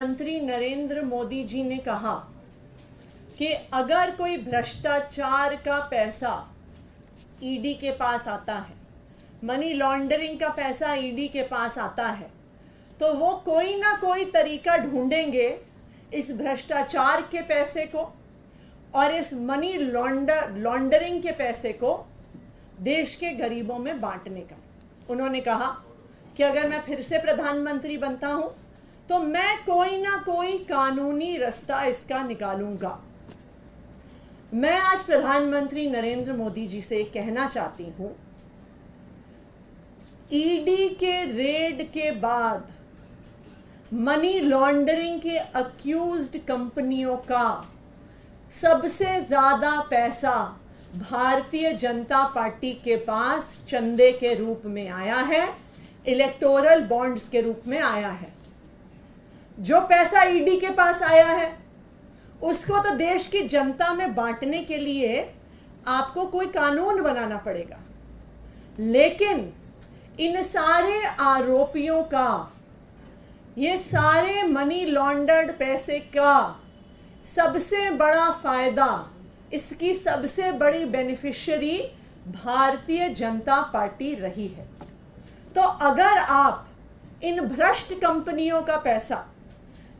प्रधानमंत्री नरेंद्र मोदी जी ने कहा कि अगर कोई भ्रष्टाचार का पैसा ईडी के पास आता है, मनी लॉन्ड्रिंग का पैसा ईडी के पास आता है, तो वो कोई ना कोई तरीका ढूंढेंगे इस भ्रष्टाचार के पैसे को और इस मनी लॉन्ड्रिंग के पैसे को देश के गरीबों में बांटने का। उन्होंने कहा कि अगर मैं फिर से प्रधानमंत्री बनता हूं तो मैं कोई ना कोई कानूनी रास्ता इसका निकालूंगा। मैं आज प्रधानमंत्री नरेंद्र मोदी जी से कहना चाहती हूं, ईडी के रेड के बाद मनी लॉन्ड्रिंग के अक्यूज्ड कंपनियों का सबसे ज्यादा पैसा भारतीय जनता पार्टी के पास चंदे के रूप में आया है, इलेक्टोरल बॉन्ड्स के रूप में आया है। जो पैसा ईडी के पास आया है उसको तो देश की जनता में बांटने के लिए आपको कोई कानून बनाना पड़ेगा, लेकिन इन सारे आरोपियों का, ये सारे मनी लॉन्डर्ड पैसे का सबसे बड़ा फायदा, इसकी सबसे बड़ी बेनिफिशियरी भारतीय जनता पार्टी रही है। तो अगर आप इन भ्रष्ट कंपनियों का पैसा,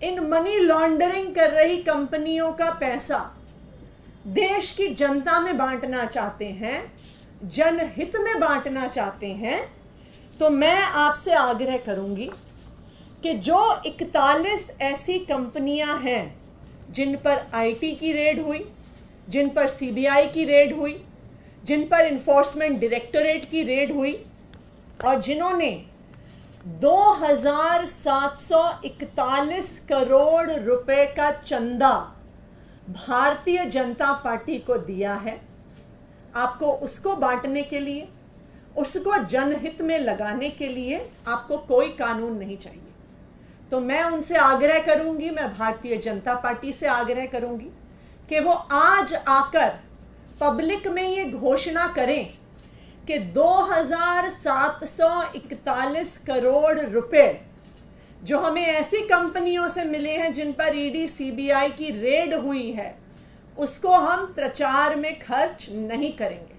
इन मनी लॉन्ड्रिंग कर रही कंपनियों का पैसा देश की जनता में बांटना चाहते हैं, जनहित में बांटना चाहते हैं, तो मैं आपसे आग्रह करूंगी कि जो 41 ऐसी कंपनियां हैं जिन पर आईटी की रेड हुई, जिन पर सीबीआई की रेड हुई, जिन पर इन्फोर्समेंट डायरेक्टोरेट की रेड हुई और जिन्होंने 2741 करोड़ रुपए का चंदा भारतीय जनता पार्टी को दिया है, आपको उसको बांटने के लिए, उसको जनहित में लगाने के लिए आपको कोई कानून नहीं चाहिए। तो मैं उनसे आग्रह करूंगी, मैं भारतीय जनता पार्टी से आग्रह करूंगी कि वो आज आकर पब्लिक में ये घोषणा करें कि 2741 करोड़ रुपए जो हमें ऐसी कंपनियों से मिले हैं जिन पर ईडी सीबीआई की रेड हुई है, उसको हम प्रचार में खर्च नहीं करेंगे,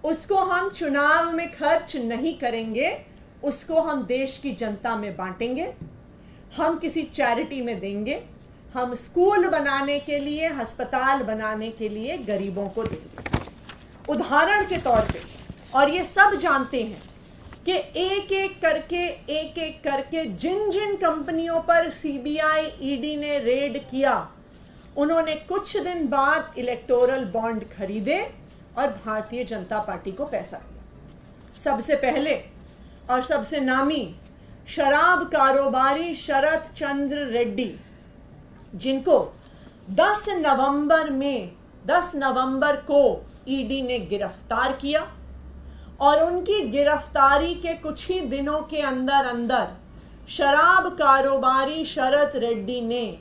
उसको हम चुनाव में खर्च नहीं करेंगे, उसको हम देश की जनता में बांटेंगे, हम किसी चैरिटी में देंगे, हम स्कूल बनाने के लिए, अस्पताल बनाने के लिए गरीबों को देंगे। उदाहरण के तौर पे, और ये सब जानते हैं कि एक एक करके जिन जिन कंपनियों पर सीबीआई ईडी ने रेड किया, उन्होंने कुछ दिन बाद इलेक्टोरल बॉन्ड खरीदे और भारतीय जनता पार्टी को पैसा दिया। सबसे पहले और सबसे नामी शराब कारोबारी शरत चंद्र रेड्डी, जिनको 10 नवंबर को ईडी ने गिरफ्तार किया और उनकी गिरफ्तारी के कुछ ही दिनों के अंदर अंदर शराब कारोबारी शरत रेड्डी ने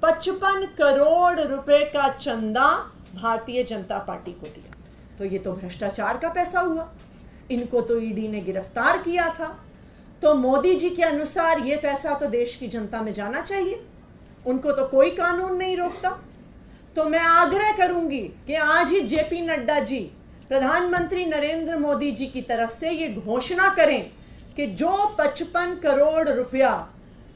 55 करोड़ रुपए का चंदा भारतीय जनता पार्टी को दिया। तो ये तो भ्रष्टाचार का पैसा हुआ, इनको तो ईडी ने गिरफ्तार किया था, तो मोदी जी के अनुसार ये पैसा तो देश की जनता में जाना चाहिए, उनको तो कोई कानून नहीं रोकता। तो मैं आग्रह करूंगी कि आज ही जेपी नड्डा जी प्रधानमंत्री नरेंद्र मोदी जी की तरफ से ये घोषणा करें कि जो 55 करोड़ रुपया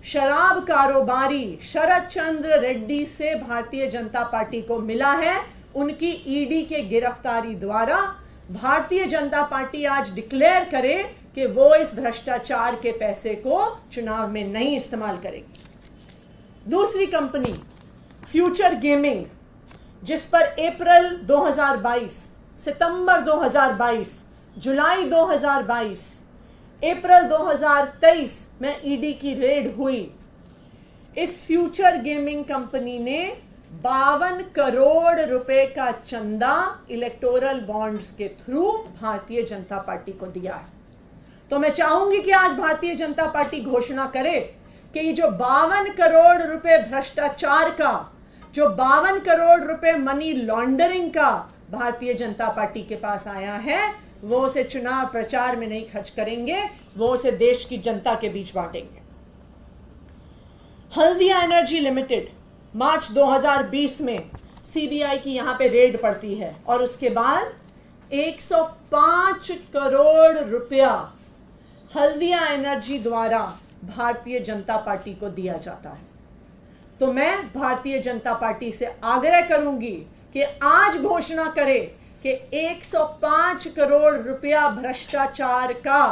शराब कारोबारी शरत चंद्र रेड्डी से भारतीय जनता पार्टी को मिला है, उनकी ईडी के गिरफ्तारी द्वारा भारतीय जनता पार्टी आज डिक्लेयर करे कि वो इस भ्रष्टाचार के पैसे को चुनाव में नहीं इस्तेमाल करेगी। दूसरी कंपनी फ्यूचर गेमिंग, जिस पर अप्रैल 2022, सितंबर 2022, जुलाई 2022, अप्रैल 2023 में ईडी की रेड हुई। इस फ्यूचर गेमिंग कंपनी ने 52 करोड़ रुपए का चंदा इलेक्टोरल बॉन्ड्स के थ्रू भारतीय जनता पार्टी को दिया है। तो मैं चाहूंगी कि आज भारतीय जनता पार्टी घोषणा करे कि ये जो 52 करोड़ रुपए भ्रष्टाचार का, जो 52 करोड़ रुपए मनी लॉन्ड्रिंग का भारतीय जनता पार्टी के पास आया है, वो उसे चुनाव प्रचार में नहीं खर्च करेंगे, वो उसे देश की जनता के बीच बांटेंगे। हल्दिया एनर्जी लिमिटेड, मार्च 2020 में सीबीआई की यहां पे रेड पड़ती है और उसके बाद 105 करोड़ रुपया हल्दिया एनर्जी द्वारा भारतीय जनता पार्टी को दिया जाता है। तो मैं भारतीय जनता पार्टी से आग्रह करूंगी कि आज घोषणा करे कि 105 करोड़ रुपया भ्रष्टाचार का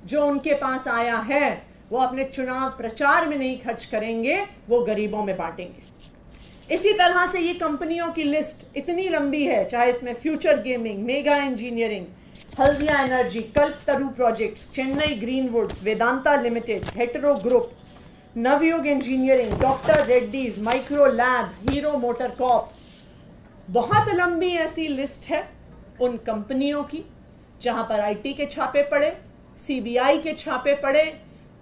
जो उनके पास आया है वो अपने चुनाव प्रचार में नहीं खर्च करेंगे, वो गरीबों में बांटेंगे। इसी तरह से ये कंपनियों की लिस्ट इतनी लंबी है, चाहे इसमें Future Gaming, Mega Engineering, Haldia Energy, Kalpataru Projects, Chennai Greenwoods, Vedanta Limited, Hetero Group, Navayuga Engineering, Doctor Reddy's, Micro Lab, Hero Motor Corp, बहुत लंबी ऐसी लिस्ट है उन कंपनियों की जहां पर आईटी के छापे पड़े, सीबीआई के छापे पड़े,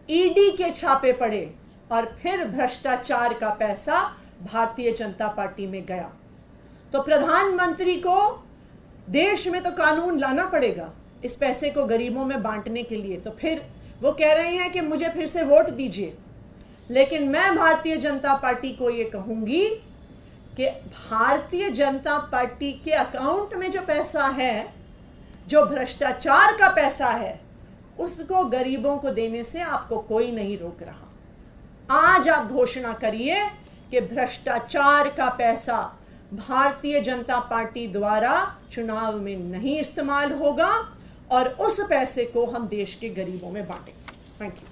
ईडी के छापे पड़े और फिर भ्रष्टाचार का पैसा भारतीय जनता पार्टी में गया। तो प्रधानमंत्री को देश में तो कानून लाना पड़ेगा इस पैसे को गरीबों में बांटने के लिए। तो फिर वो कह रहे हैं कि मुझे फिर से वोट दीजिए, लेकिन मैं भारतीय जनता पार्टी को ये कहूंगी कि भारतीय जनता पार्टी के अकाउंट में जो पैसा है, जो भ्रष्टाचार का पैसा है, उसको गरीबों को देने से आपको कोई नहीं रोक रहा। आज आप घोषणा करिए कि भ्रष्टाचार का पैसा भारतीय जनता पार्टी द्वारा चुनाव में नहीं इस्तेमाल होगा और उस पैसे को हम देश के गरीबों में बांटेंगे। Thank you.